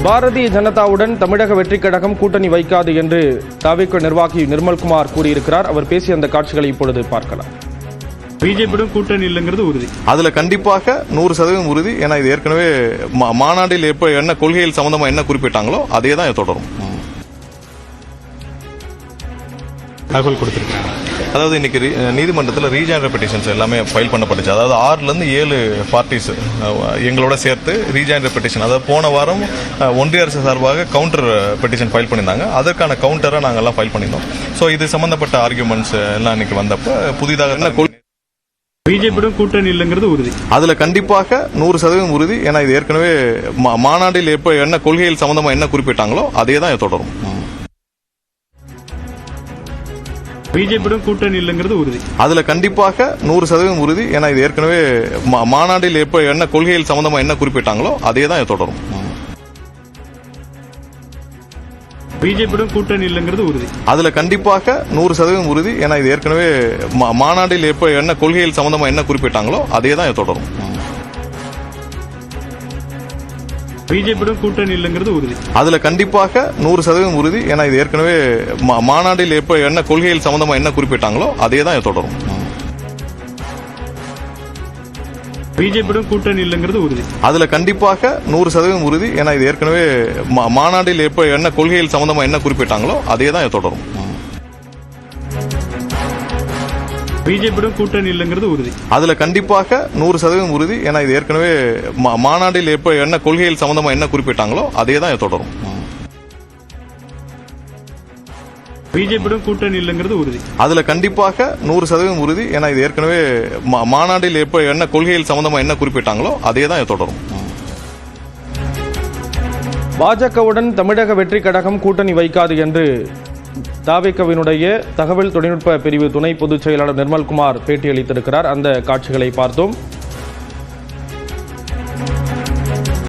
பாரதிய ஜனதாவுடன் தமிழக வெற்றிக் கழகம் கூட்டணி வைக்காது என்று தவிக நிர்வாகி நிர்மல்குமார் கூறியிருக்கிறார். அவர் பேசிய அந்த காட்சிகளை இப்பொழுது பார்க்கலாம். பிஜேபியுடன் கூட்டணி இல்லைங்கிறது உறுதி. அதுல கண்டிப்பாக 100% உறுதி. ஏன்னா இது ஏற்கனவே மாநாட்டில் என்ன கொள்கைகள் சம்பந்தமா என்ன குறிப்பிட்டாங்களோ அதே தான் தொடரும். தகவல் கொடுத்திருக்காங்க. அதாவது இன்னைக்கு நீதிமன்றத்தில் ரீஜாயின்ட் பெட்டிஷன்ஸ் எல்லாமே ஃபைல் பண்ணப்பட்டுச்சு. அதாவது 6லேருந்து 7 பார்ட்டிஸ் எங்களோட சேர்த்து ரீஜாயின்ட் பெட்டிஷன், அதாவது போன வாரம் ஒன்றிய அரசு சார்பாக கவுண்டர் பெட்டிஷன் ஃபைல் பண்ணியிருந்தாங்க. அதற்கான கவுண்டரை நாங்கள் எல்லாம் ஃபைல் பண்ணியிருந்தோம். ஸோ இது சம்பந்தப்பட்ட ஆர்குமெண்ட்ஸ் எல்லாம் இன்னைக்கு வந்தப்போ புதிதாக என்ன பிஜேபியுடன் கூட்டணி இல்லைங்கிறது உறுதி. அதுல கண்டிப்பாக 100% உறுதி. ஏன்னா இது ஏற்கனவே மாநாட்டில் என்ன கொள்கைகள் சம்பந்தமா என்ன குறிப்பிட்டாங்களோ அதே தான் தொடரும். பிஜேபியுடன் கூட்டணி இல்லைங்கிறது உறுதி. அதுல கண்டிப்பாக 100% உறுதி. ஏன்னா இது ஏற்கனவே மாநாட்டில் என்ன கொள்கைகள் சம்பந்தமா என்ன குறிப்பிட்டாங்களோ அதே தான் தொடரும். பிஜேபியுடன் கூட்டணி இல்லைங்கிறது உறுதி. அதுல கண்டிப்பாக 100% உறுதி. ஏன்னா இது ஏற்கனவே மாநாட்டில் என்ன கொள்கைகள் சம்பந்தமா என்ன குறிப்பிட்டாங்களோ அதே தான் தொடரும். பிஜேபியுடன் கூட்டணி இல்லைங்கிறது உறுதி. அதுல கண்டிப்பாக 100% உறுதி. ஏன்னா இது ஏற்கனவே மாநாட்டில் என்ன கொள்கைகள் சம்பந்தமா என்ன குறிப்பிட்டாங்களோ அதே தான் தொடரும். பிஜேபியுடன் கூட்டணி இல்லைங்கிறது உறுதி. அதுல கண்டிப்பாக 100% உறுதி. ஏன்னா இது ஏற்கனவே மாநாட்டில் என்ன கொள்கைகள் சம்பந்தமா என்ன குறிப்பிட்டாங்களோ அதே தான் தொடரும். பிஜேபியுடன் கூட்டணி இல்லைங்கிறது உறுதி. அதுல கண்டிப்பாக 100% உறுதி. ஏன்னா இது ஏற்கனவே மாநாட்டில் என்ன கொள்கைகள் சம்பந்தமா என்ன குறிப்பிட்டாங்களோ அதே தான் தொடரும். பிஜேபியுடன் கூட்டணி இல்லைங்கிறது உறுதி. அதுல கண்டிப்பாக 100% உறுதி. ஏன்னா இது ஏற்கனவே மாநாட்டில் என்ன கொள்கைகள் சம்பந்தமா என்ன குறிப்பிட்டாங்களோ அதே தான் தொடரும். பாஜகவுடன் தமிழக வெற்றிக் கழகம் கூட்டணி வைக்காது என்று தவிகவினுடைய தகவல் தொழில்நுட்ப பிரிவு துணை பொதுச் செயலாளர் நிர்மல்குமார் பேட்டியளித்திருக்கிறார். அந்த காட்சிகளை பார்த்தோம்.